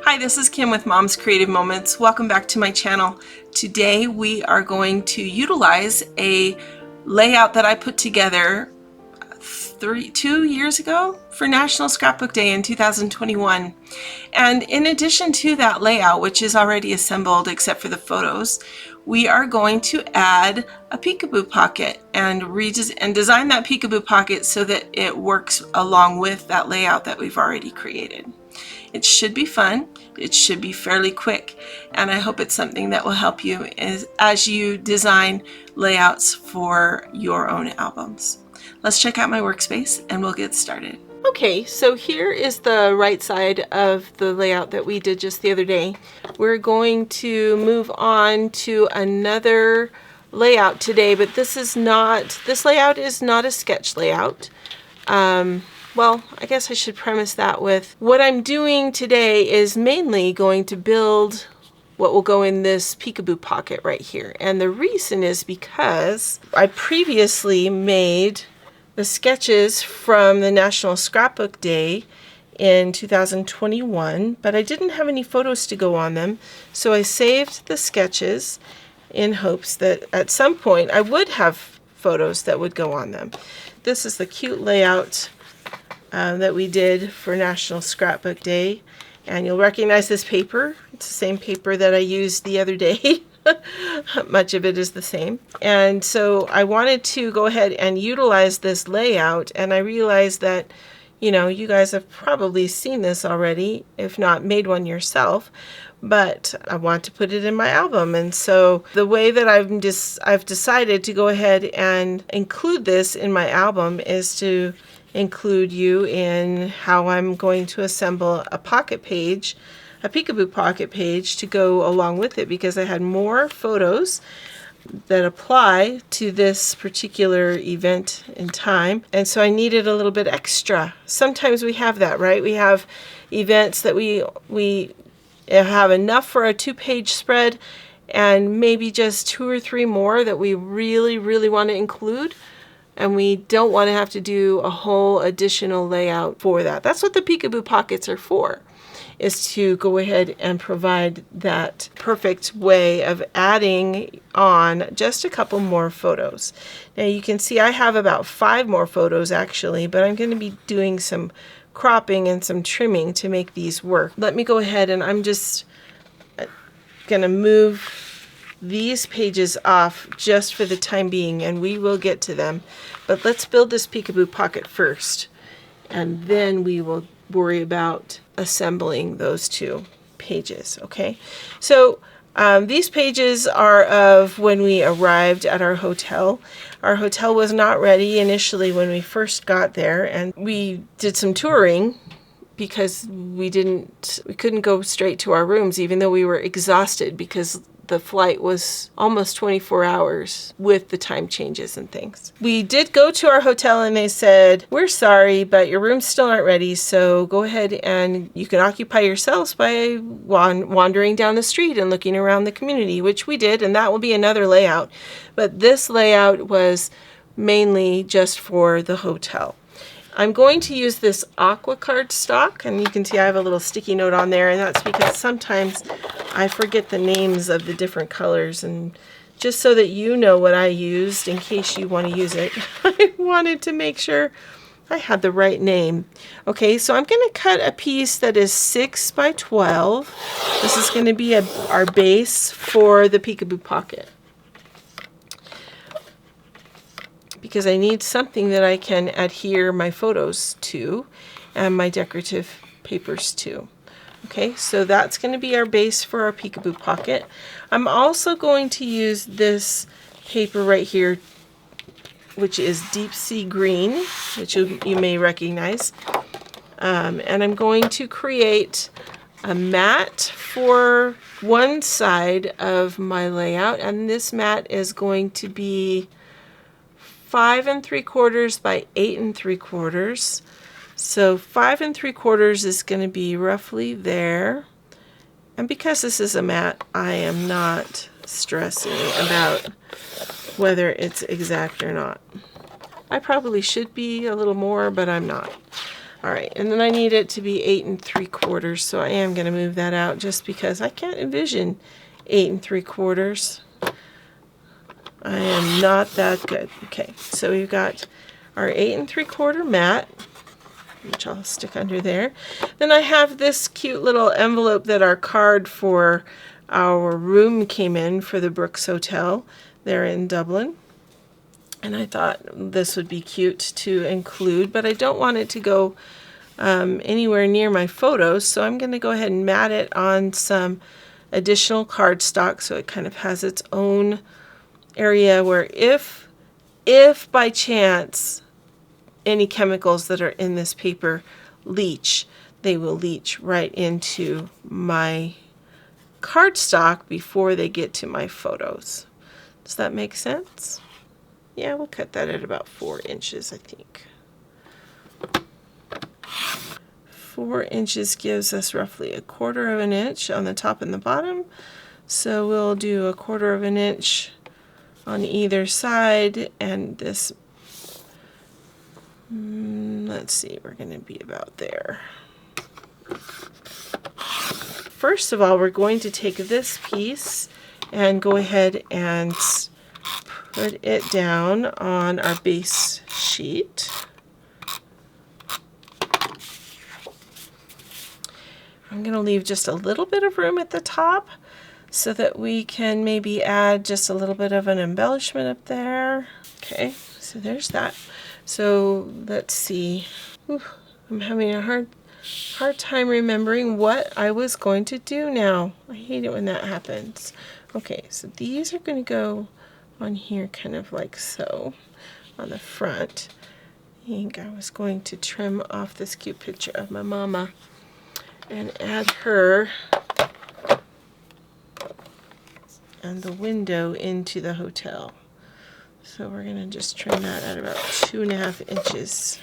Hi, this is Kim with Mom's Creative Moments. Welcome back to my channel. Today we are going to utilize a layout that I put together 2 years ago for National Scrapbook Day in 2021. And in addition to that layout, which is already assembled except for the photos, we are going to add a peekaboo pocket and design that peekaboo pocket so that it works along with that layout that we've already created. It should be fun, it should be fairly quick, and I hope it's something that will help you as you design layouts for your own albums. Let's check out my workspace and we'll get started. Okay, so here is the right side of the layout that we did just the other day. We're going to move on to another layout today, but this layout is not a sketch layout. Well, I guess I should premise that with what I'm doing today is mainly going to build what will go in this peekaboo pocket right here. And the reason is because I previously made the sketches from the National Scrapbook Day in 2021, but I didn't have any photos to go on them. So I saved the sketches in hopes that at some point I would have photos that would go on them. This is the cute layout that we did for National Scrapbook Day, and you'll recognize this paper. It's the same paper that I used the other day. Much of it is the same, and so I wanted to go ahead and utilize this layout, and I realized that you guys have probably seen this already, if not made one yourself, but I want to put it in my album. And so the way that I've decided to go ahead and include this in my album is to include you in how I'm going to assemble a pocket page, a peekaboo pocket page, to go along with it, because I had more photos that apply to this particular event in time, and so I needed a little bit extra. Sometimes we have that, right? We have events that we have enough for a 2-page spread and maybe just 2 or 3 more that we really want to include, and we don't want to have to do a whole additional layout for that. That's what the peekaboo pockets are for, is to go ahead and provide that perfect way of adding on just a couple more photos. Now you can see I have about 5 more photos actually, but I'm going to be doing some cropping and some trimming to make these work. Let me go ahead, and I'm just going to move these pages off just for the time being, and we will get to them. But let's build this peekaboo pocket first, and then we will worry about assembling those 2 pages. Okay, so these pages are of when we arrived at our hotel. Our hotel was not ready initially when we first got there, and we did some touring because we couldn't go straight to our rooms, even though we were exhausted because the flight was almost 24 hours with the time changes and things. We did go to our hotel and they said, "We're sorry, but your rooms still aren't ready, so go ahead and you can occupy yourselves by wandering down the street and looking around the community," which we did, and that will be another layout. But this layout was mainly just for the hotel. I'm going to use this Aqua cardstock, and you can see I have a little sticky note on there, and that's because sometimes I forget the names of the different colors, and just so that you know what I used in case you want to use it, I wanted to make sure I had the right name. Okay, so I'm going to cut a piece that is 6 by 12. This is going to be our base for the peekaboo pocket, because I need something that I can adhere my photos to and my decorative papers to. Okay, so that's going to be our base for our peekaboo pocket. I'm also going to use this paper right here, which is deep sea green, which you may recognize. And I'm going to create a mat for one side of my layout, and this mat is going to be 5 3/4 by 8 3/4. So 5 3/4 is going to be roughly there. And because this is a mat, I am not stressing about whether it's exact or not. I probably should be a little more, but I'm not. All right, and then I need it to be 8 3/4, so I am going to move that out just because I can't envision 8 3/4. I am not that good. Okay, so we've got our 8 3/4 mat, which I'll stick under there. Then I have this cute little envelope that our card for our room came in for the Brooks Hotel there in Dublin. And I thought this would be cute to include, but I don't want it to go anywhere near my photos, so I'm going to go ahead and mat it on some additional cardstock so it kind of has its own area where if by chance any chemicals that are in this paper leach, they will leach right into my cardstock before they get to my photos. Does that make sense? Yeah, we'll cut that at about 4 inches, I think. 4 inches gives us roughly 1/4 inch on the top and the bottom. So we'll do 1/4 inch on either side, and this, let's see, we're going to be about there. First of all, we're going to take this piece and go ahead and put it down on our base sheet. I'm going to leave just a little bit of room at the top so that we can maybe add just a little bit of an embellishment up there. Okay, so there's that. So let's see. Ooh, I'm having a hard time remembering what I was going to do now. I hate it when that happens. Okay, so these are going to go on here kind of like so on the front. I think I was going to trim off this cute picture of my mama and add her and the window into the hotel. So we're going to just trim that at about 2.5 inches.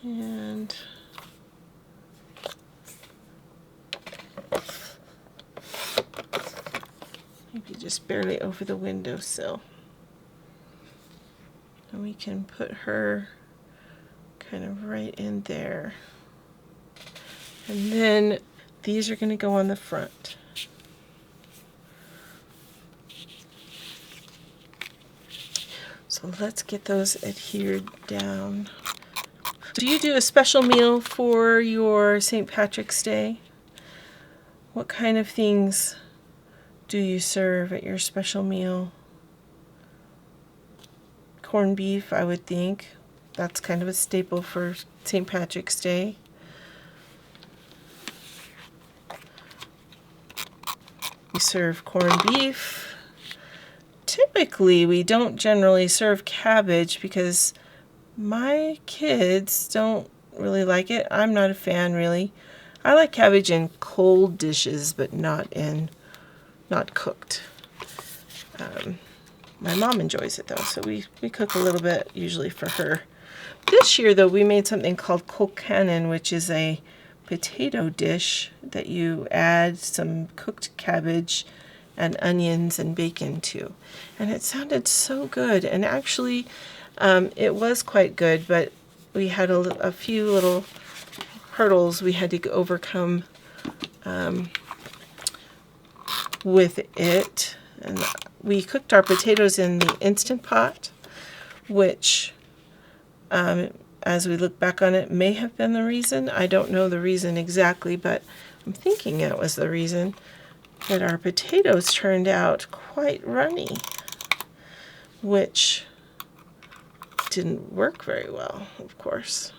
And maybe just barely over the windowsill. And we can put her kind of right in there. And then these are going to go on the front. So let's get those adhered down. Do you do a special meal for your St. Patrick's Day? What kind of things do you serve at your special meal? Corned beef, I would think. That's kind of a staple for St. Patrick's Day. We serve corned beef. Typically, we don't generally serve cabbage because my kids don't really like it. I'm not a fan, really. I like cabbage in cold dishes, but not cooked. My mom enjoys it, though, so we cook a little bit, usually for her. This year, though, we made something called colcannon, which is a potato dish that you add some cooked cabbage and onions and bacon to. And it sounded so good. And actually, it was quite good, but we had a few little hurdles we had to overcome with it. And we cooked our potatoes in the Instant Pot, which, as we look back on it, may have been the reason. I don't know the reason exactly, but I'm thinking it was the reason that our potatoes turned out quite runny, which didn't work very well, of course.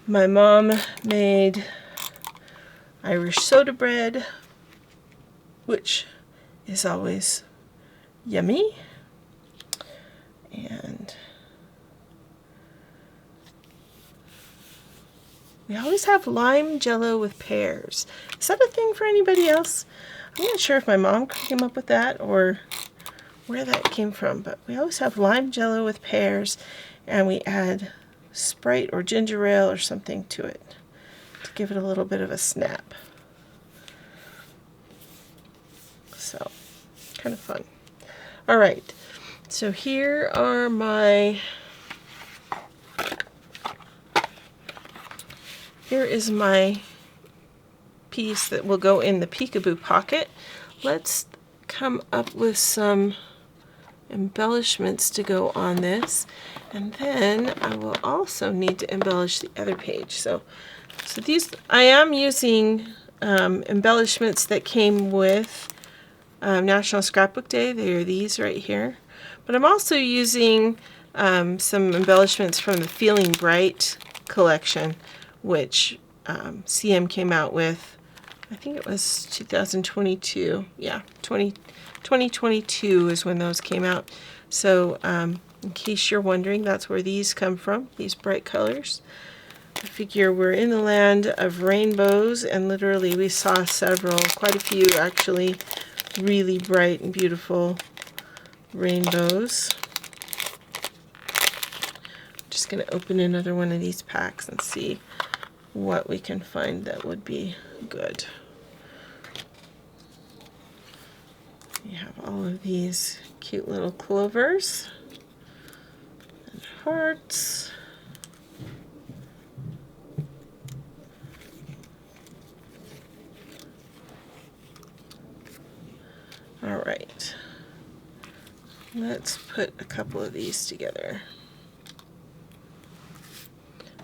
My mom made Irish soda bread, which is always yummy. And we always have lime jello with pears. Is that a thing for anybody else? I'm not sure if my mom came up with that or where that came from, but we always have lime jello with pears, and we add Sprite or ginger ale or something to it to give it a little bit of a snap. So, kind of fun. All right, so here are my here is my piece that will go in the peekaboo pocket. Let's come up with some embellishments to go on this, and then I will also need to embellish the other page. So these, I am using embellishments that came with National Scrapbook Day. They are these right here, but I'm also using some embellishments from the Feeling Bright collection, which CM came out with. I think it was 2022. Yeah, 2022 is when those came out. So in case you're wondering, that's where these come from, these bright colors. I figure we're in the land of rainbows, and literally we saw several, quite a few actually, really bright and beautiful rainbows. I'm just going to open another one of these packs and see what we can find that would be good. We have all of these cute little clovers and hearts. All right, let's put a couple of these together.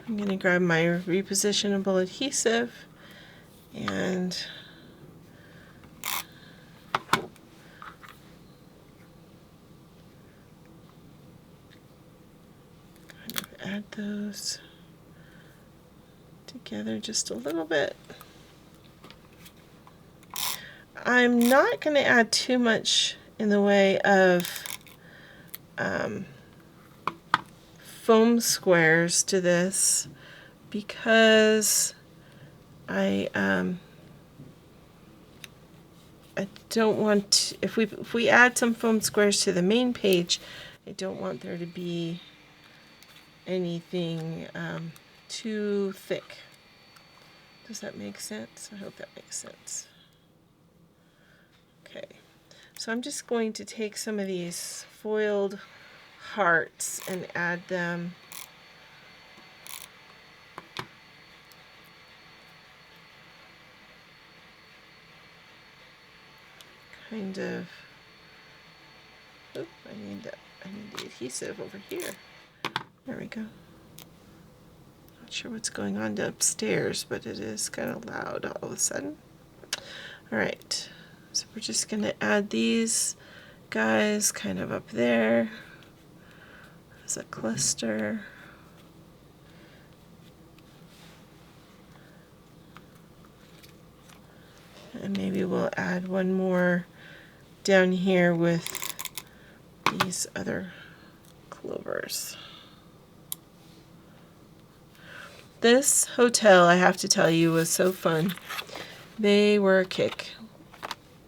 I'm going to grab my repositionable adhesive and add those together just a little bit. I'm not going to add too much in the way of foam squares to this, because I don't want, if we add some foam squares to the main page, I don't want there to be anything too thick. Does that make sense? I hope that makes sense. Okay, so I'm just going to take some of these foiled hearts and add them kind of, I need the adhesive over here. There we go. Not sure what's going on upstairs, but it is kind of loud all of a sudden. All right, so we're just going to add these guys kind of up there as a cluster. And maybe we'll add one more down here with these other clovers. This hotel, I have to tell you, was so fun. They were a kick.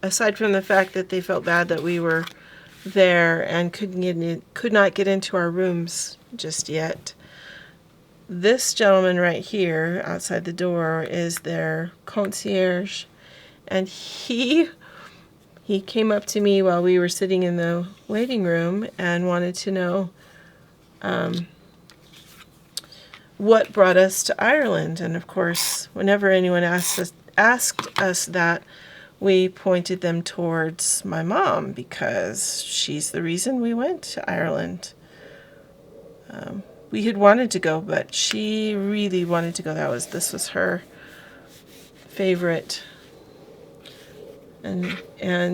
Aside from the fact that they felt bad that we were there and could not get into our rooms just yet. This gentleman right here outside the door is their concierge, and he came up to me while we were sitting in the waiting room and wanted to know what brought us to Ireland. And of course, whenever anyone asked us that, we pointed them towards my mom, because she's the reason we went to Ireland. We had wanted to go, but she really wanted to go. This was her favorite and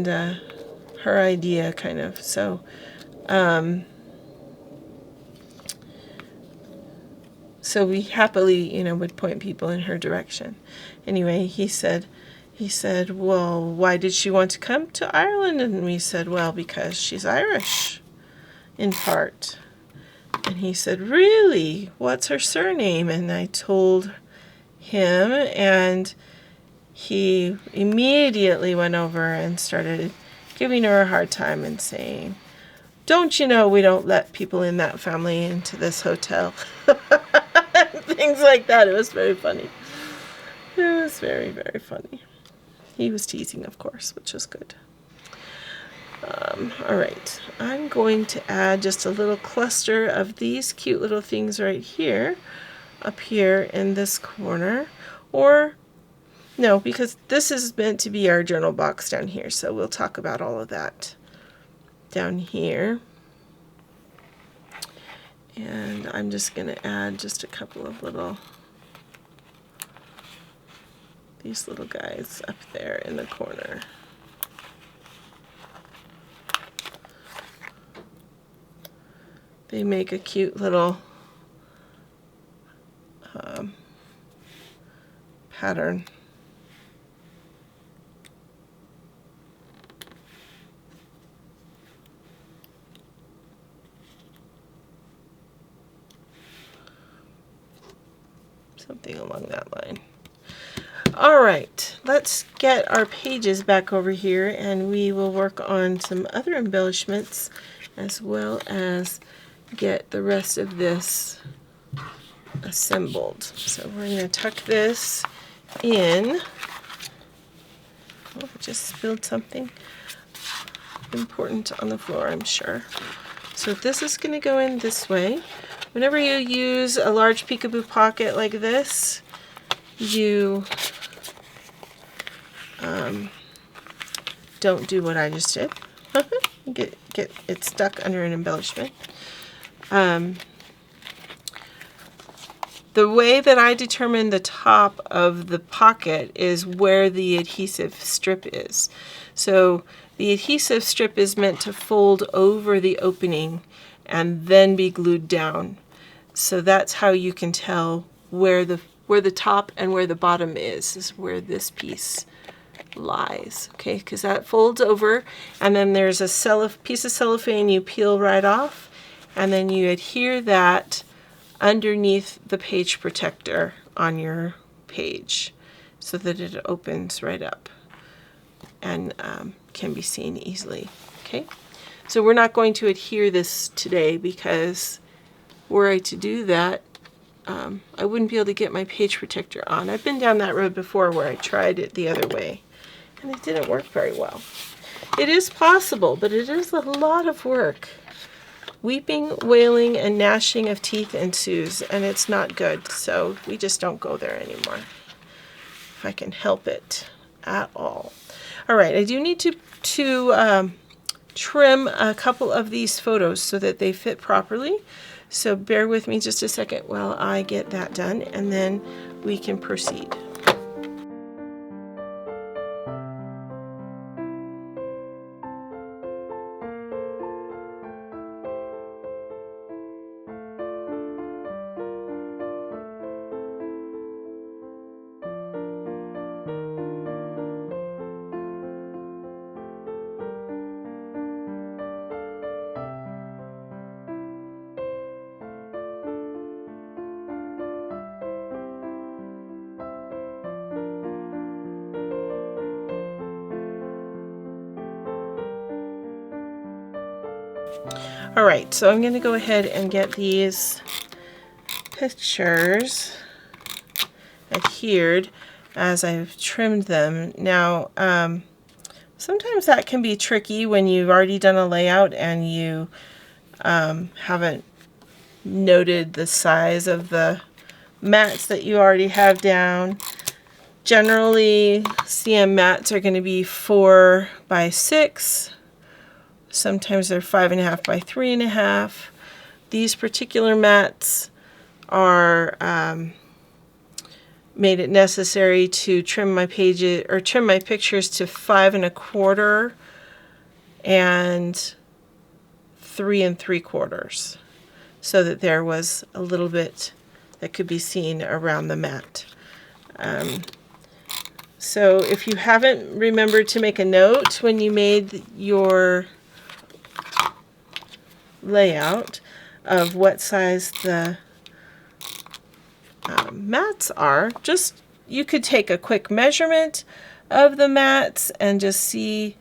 her idea, kind of. So so we happily, would point people in her direction. Anyway, he said, well, why did she want to come to Ireland? And we said, well, because she's Irish, in part. And he said, really? What's her surname? And I told him, and he immediately went over and started giving her a hard time and saying, don't you know we don't let people in that family into this hotel? Things like that. It was very funny. It was very, very funny. He was teasing, of course, which was good. All right, I'm going to add just a little cluster of these cute little things right here, up here in this corner. Or no, because this is meant to be our journal box down here, so we'll talk about all of that down here. And I'm just going to add just a couple of these little guys up there in the corner. They make a cute little pattern. Something along that line. All right, let's get our pages back over here and we will work on some other embellishments as well as get the rest of this assembled. So we're going to tuck this in. Oh, I just spilled something important on the floor, I'm sure. So this is going to go in this way. Whenever you use a large peekaboo pocket like this, you don't do what I just did. Get it stuck under an embellishment. The way that I determine the top of the pocket is where the adhesive strip is. So the adhesive strip is meant to fold over the opening and then be glued down. So that's how you can tell where the top and where the bottom is where this piece lies. Okay, because that folds over, and then there's a piece of cellophane you peel right off, and then you adhere that underneath the page protector on your page so that it opens right up and can be seen easily. Okay, so we're not going to adhere this today because were I to do that, I wouldn't be able to get my page protector on. I've been down that road before where I tried it the other way and it didn't work very well. It is possible, but it is a lot of work. Weeping, wailing, and gnashing of teeth ensues, and it's not good, so we just don't go there anymore, if I can help it at all. All right, I do need to trim a couple of these photos so that they fit properly, so bear with me just a second while I get that done, and then we can proceed. All right, so I'm going to go ahead and get these pictures adhered as I've trimmed them. Now, sometimes that can be tricky when you've already done a layout and you haven't noted the size of the mats that you already have down. Generally, CM mats are going to be 4 by 6. Sometimes they're 5.5 by 3.5. These particular mats are made it necessary to trim my pages or trim my pictures to 5 1/4 and 3 3/4, so that there was a little bit that could be seen around the mat. So if you haven't remembered to make a note when you made your layout of what size the mats are, just you could take a quick measurement of the mats and just see,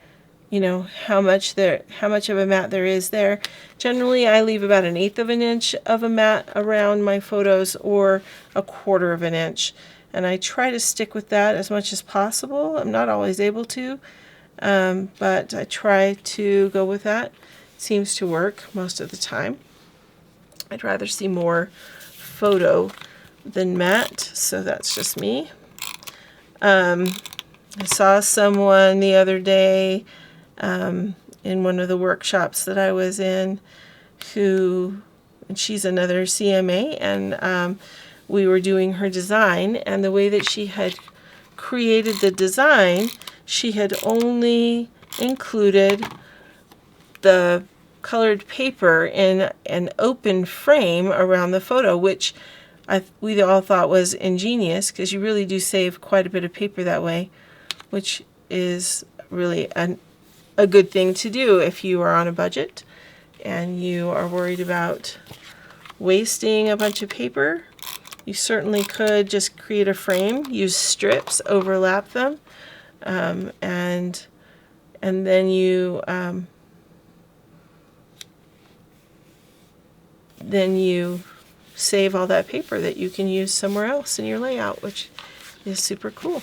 you know, how much of a mat there is there. Generally, I leave about 1/8 of an inch of a mat around my photos, or 1/4 of an inch, and I try to stick with that as much as possible. I'm not always able to, but I try to go with that. Seems to work most of the time. I'd rather see more photo than matte, so that's just me. I saw someone the other day in one of the workshops that I was in and she's another CMA, and we were doing her design, and the way that she had created the design, she had only included the colored paper in an open frame around the photo, which we all thought was ingenious, because you really do save quite a bit of paper that way, which is really a good thing to do if you are on a budget and you are worried about wasting a bunch of paper. You certainly could just create a frame, use strips, overlap them, and then you save all that paper that you can use somewhere else in your layout, which is super cool.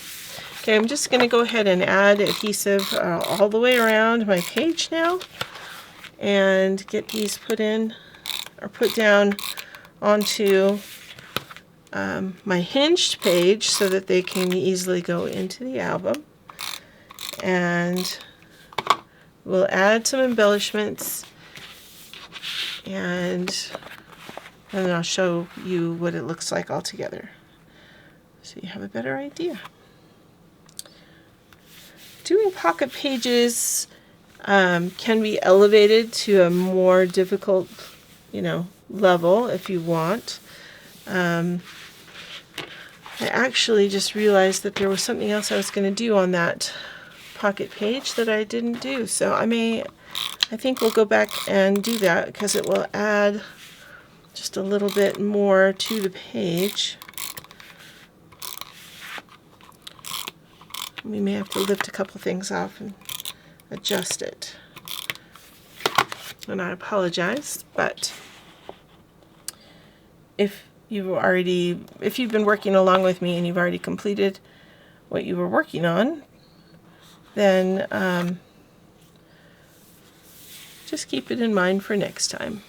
Okay, I'm just going to go ahead and add adhesive all the way around my page now, and get these put down onto my hinged page so that they can easily go into the album. And we'll add some embellishments, and then I'll show you what it looks like all together so you have a better idea. Doing pocket pages can be elevated to a more difficult, level if you want. I actually just realized that there was something else I was going to do on that pocket page that I didn't do, so I think we'll go back and do that, because it will add just a little bit more to the page. We may have to lift a couple things off and adjust it. And I apologize, but if you've been working along with me and you've already completed what you were working on, then just keep it in mind for next time.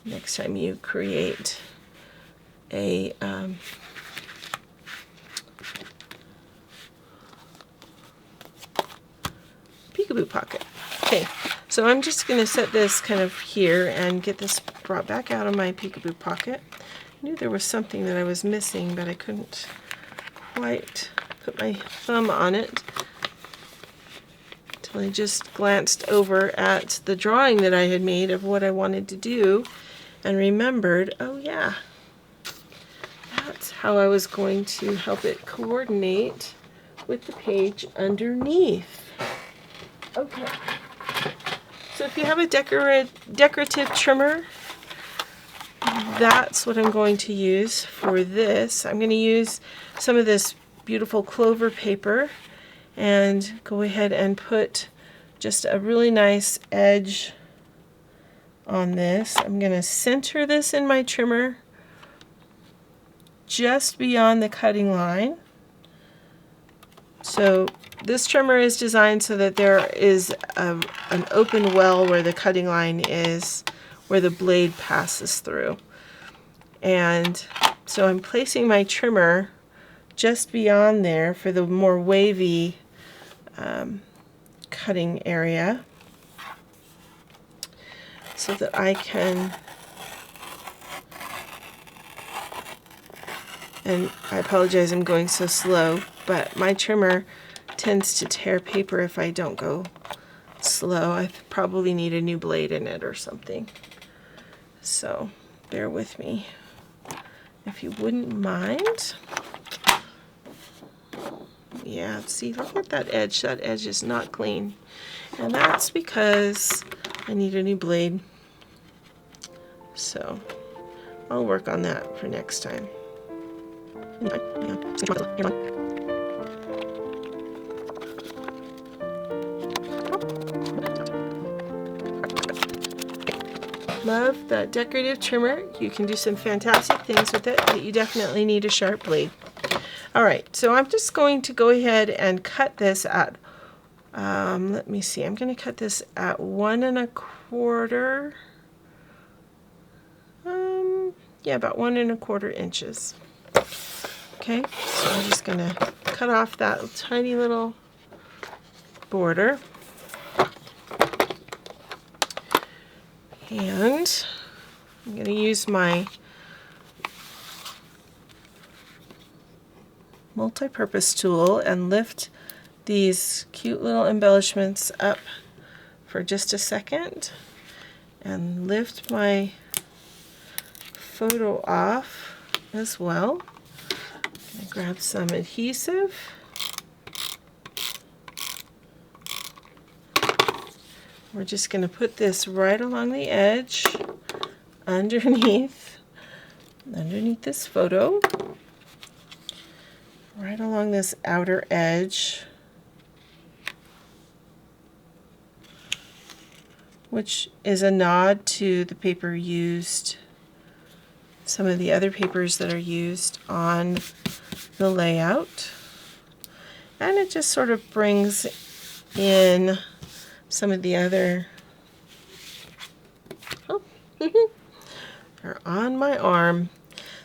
Next time you create a peekaboo pocket. Okay, so I'm just going to set this kind of here and get this brought back out of my peekaboo pocket. I knew there was something that I was missing, but I couldn't quite put my thumb on it until I just glanced over at the drawing that I had made of what I wanted to do and remembered, oh yeah, that's how I was going to help it coordinate with the page underneath. Okay, so if you have a decorative trimmer, that's what I'm going to use for this. I'm going to use some of this beautiful clover paper and go ahead and put just a really nice edge on this. I'm going to center this in my trimmer just beyond the cutting line. So this trimmer is designed so that there is an open well where the cutting line is, where the blade passes through. And so I'm placing my trimmer just beyond there for the more wavy cutting area, so that I can, and I apologize I'm going so slow, but my trimmer tends to tear paper if I don't go slow. I probably need a new blade in it or something, so bear with me if you wouldn't mind. Yeah, see, look at that edge. That edge is not clean, and that's because I need a new blade. So I'll work on that for next time. Love that decorative trimmer. You can do some fantastic things with it, but you definitely need a sharp blade. Alright, so I'm just going to go ahead and cut this at, let me see, I'm going to cut this at 1 1/4. yeah, about 1¼ inches. Okay, so I'm just going to cut off that tiny little border. And I'm going to use my multi-purpose tool and lift these cute little embellishments up for just a second and lift my photo off as well. I'm going to grab some adhesive. We're just going to put this right along the edge underneath this photo, right along this outer edge, which is a nod to the paper used, some of the other papers that are used on the layout. And it just sort of brings in some of the other, are on my arm,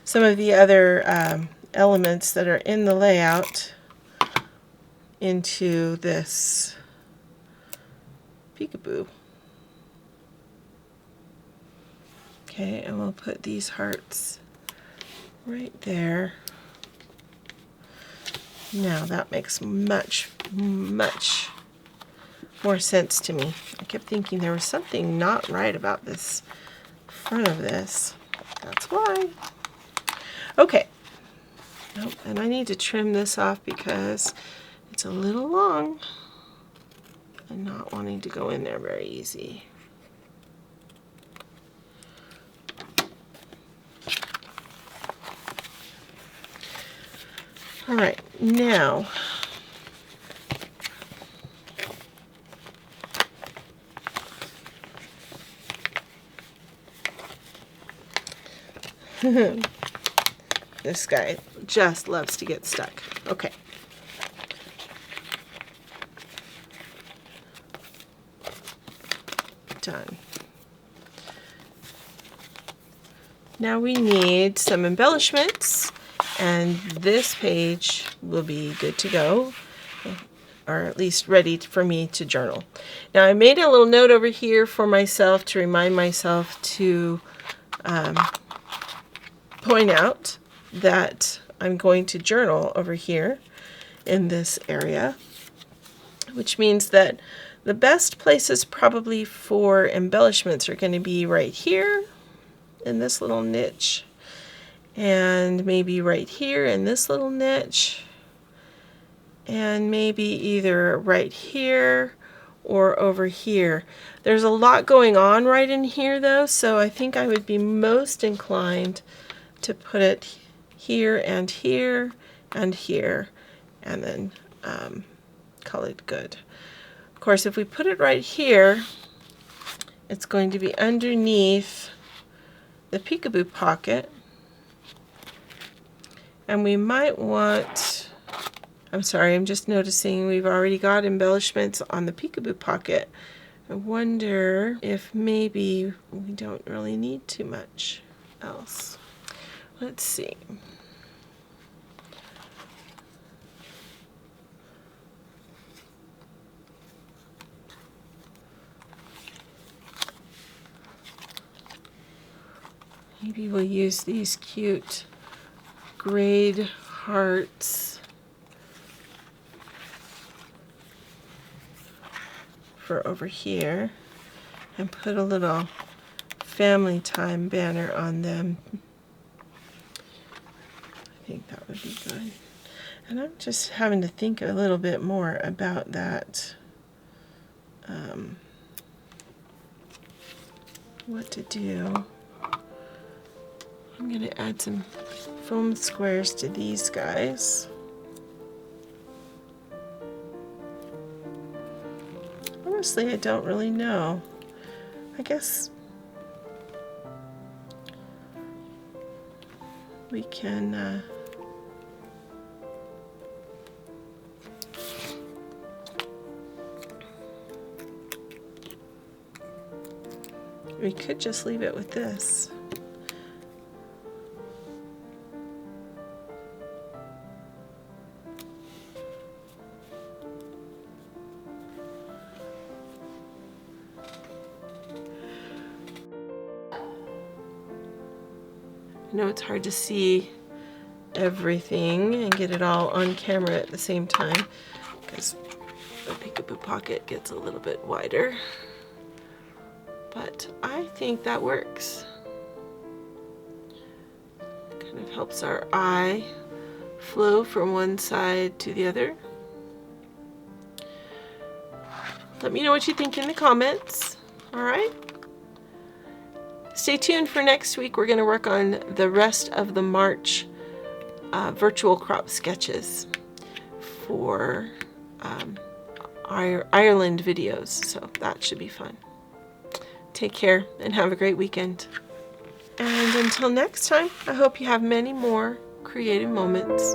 some of the other elements that are in the layout into this peekaboo. Okay, and we'll put these hearts right there. Now that makes much more sense to me. I kept thinking there was something not right about this front of this. That's why. Okay. Nope, and I need to trim this off because it's a little long and not wanting to go in there very easy. All right, now this guy just loves to get stuck. Okay. Done. Now we need some embellishments, and this page will be good to go, or at least ready for me to journal. Now I made a little note over here for myself to remind myself to point out that I'm going to journal over here in this area, which means that the best places probably for embellishments are going to be right here in this little niche, and maybe right here in this little niche, and maybe either right here or over here. There's a lot going on right in here though, so I think I would be most inclined to put it here and here and here, and then call it good. Of course, if we put it right here, it's going to be underneath the peekaboo pocket, and we might want, I'm sorry, I'm just noticing we've already got embellishments on the peekaboo pocket. I wonder if maybe we don't really need too much else. Let's see. Maybe we'll use these cute grayed hearts for over here and put a little family time banner on them. I think that would be good. And I'm just having to think a little bit more about that, what to do. I'm going to add some foam squares to these guys. Honestly, I don't really know. I guess we can we could just leave it with this. I know it's hard to see everything and get it all on camera at the same time because the peekaboo pocket gets a little bit wider, but I think that works. Kind of helps our eye flow from one side to the other. Let me know what you think in the comments. All right. Stay tuned for next week. We're going to work on the rest of the March virtual crop sketches for Ireland videos. So that should be fun. Take care and have a great weekend. And until next time, I hope you have many more creative moments.